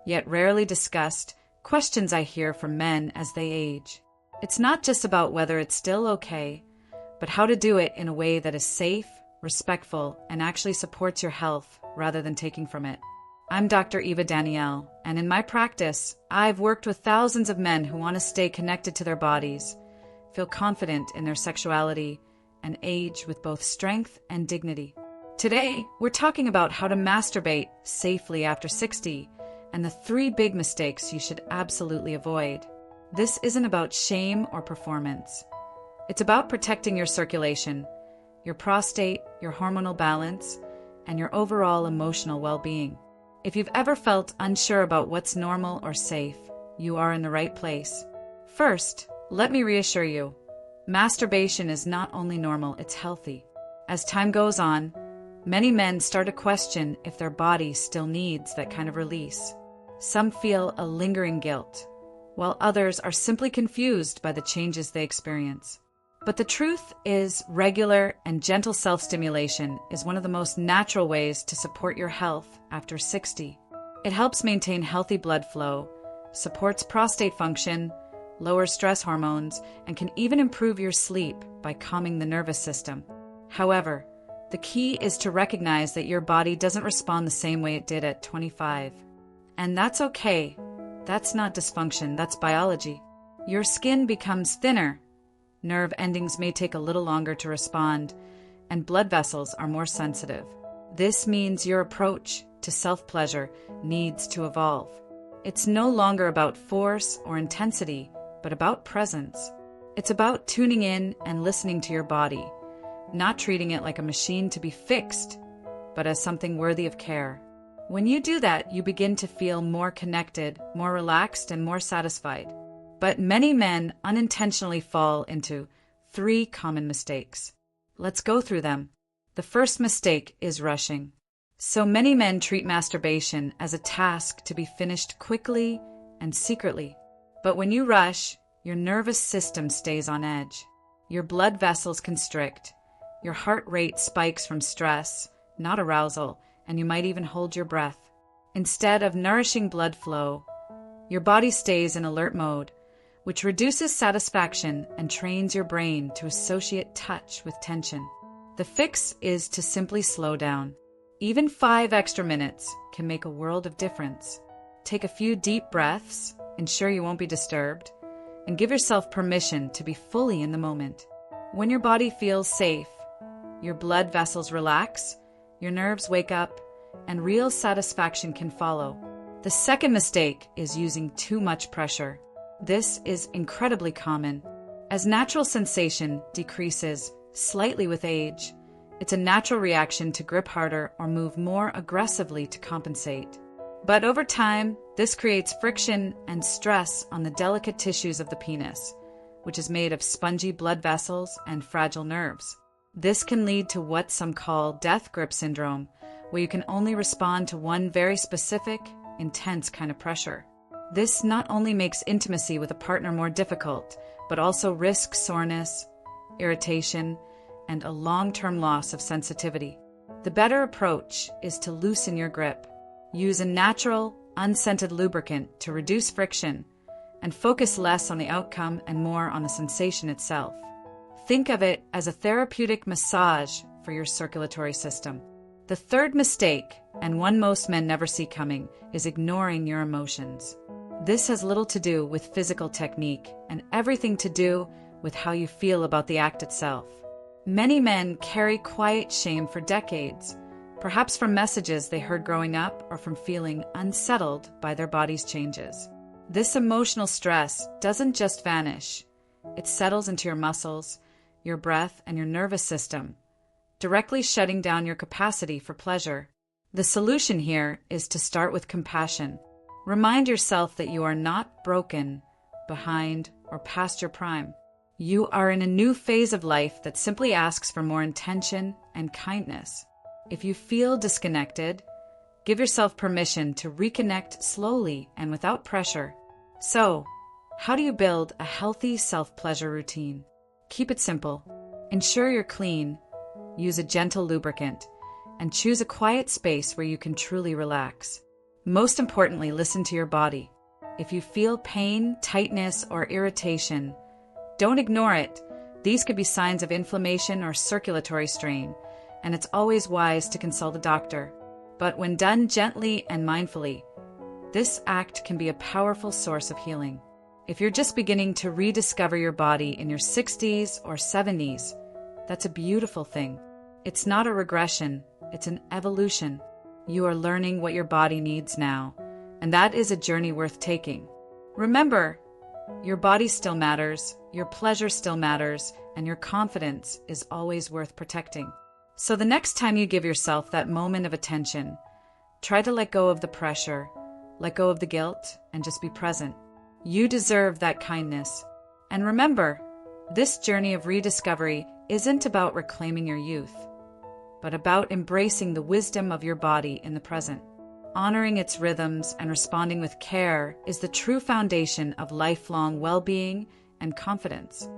yet rarely discussed, questions I hear from men as they age. It's not just about whether it's still okay, but how to do it in a way that is safe, respectful, and actually supports your health rather than taking from it. I'm Dr. Eva Danial, and in my practice, I've worked with thousands of men who want to stay connected to their bodies, feel confident in their sexuality, and age with both strength and dignity. Today, we're talking about how to masturbate safely after 60 and the 3 big mistakes you should absolutely avoid. This isn't about shame or performance. It's about protecting your circulation, your prostate, your hormonal balance, and your overall emotional well-being. If you've ever felt unsure about what's normal or safe, you are in the right place. First, let me reassure you, masturbation is not only normal, it's healthy. As time goes on, many men start to question if their body still needs that kind of release. Some feel a lingering guilt, while others are simply confused by the changes they experience. But the truth is, regular and gentle self-stimulation is one of the most natural ways to support your health after 60. It helps maintain healthy blood flow, supports prostate function, lowers stress hormones, and can even improve your sleep by calming the nervous system. However, the key is to recognize that your body doesn't respond the same way it did at 25. And that's okay. That's not dysfunction, that's biology. Your skin becomes thinner, nerve endings may take a little longer to respond, and blood vessels are more sensitive. This means your approach to self-pleasure needs to evolve. It's no longer about force or intensity, but about presence. It's about tuning in and listening to your body, not treating it like a machine to be fixed, but as something worthy of care. When you do that, you begin to feel more connected, more relaxed, and more satisfied. But many men unintentionally fall into 3 common mistakes. Let's go through them. The first mistake is rushing. So many men treat masturbation as a task to be finished quickly and secretly. But when you rush, your nervous system stays on edge. Your blood vessels constrict. Your heart rate spikes from stress, not arousal, and you might even hold your breath. Instead of nourishing blood flow, your body stays in alert mode, which reduces satisfaction and trains your brain to associate touch with tension. The fix is to simply slow down. Even 5 extra minutes can make a world of difference. Take a few deep breaths, ensure you won't be disturbed, and give yourself permission to be fully in the moment. When your body feels safe, your blood vessels relax, your nerves wake up, and real satisfaction can follow. The second mistake is using too much pressure. This is incredibly common. As natural sensation decreases slightly with age, it's a natural reaction to grip harder or move more aggressively to compensate. But over time, this creates friction and stress on the delicate tissues of the penis, which is made of spongy blood vessels and fragile nerves. This can lead to what some call death grip syndrome, where you can only respond to one very specific, intense kind of pressure. This not only makes intimacy with a partner more difficult, but also risks soreness, irritation, and a long-term loss of sensitivity. The better approach is to loosen your grip. Use a natural, unscented lubricant to reduce friction, and focus less on the outcome and more on the sensation itself. Think of it as a therapeutic massage for your circulatory system. The third mistake, and one most men never see coming, is ignoring your emotions. This has little to do with physical technique and everything to do with how you feel about the act itself. Many men carry quiet shame for decades, perhaps from messages they heard growing up or from feeling unsettled by their body's changes. This emotional stress doesn't just vanish. It settles into your muscles, your breath, and your nervous system, directly shutting down your capacity for pleasure. The solution here is to start with compassion. Remind yourself that you are not broken, behind, or past your prime. You are in a new phase of life that simply asks for more intention and kindness. If you feel disconnected, give yourself permission to reconnect slowly and without pressure. So, how do you build a healthy self-pleasure routine? Keep it simple. Ensure you're clean, use a gentle lubricant, and choose a quiet space where you can truly relax. Most importantly, listen to your body. If you feel pain, tightness, or irritation, don't ignore it. These could be signs of inflammation or circulatory strain, and it's always wise to consult a doctor. But when done gently and mindfully, this act can be a powerful source of healing. If you're just beginning to rediscover your body in your 60s or 70s, that's a beautiful thing. It's not a regression, it's an evolution. You are learning what your body needs now, and that is a journey worth taking. Remember, your body still matters, your pleasure still matters, and your confidence is always worth protecting. So the next time you give yourself that moment of attention, try to let go of the pressure, let go of the guilt, and just be present. You deserve that kindness. And remember, this journey of rediscovery isn't about reclaiming your youth, but about embracing the wisdom of your body in the present. Honoring its rhythms and responding with care is the true foundation of lifelong well-being and confidence.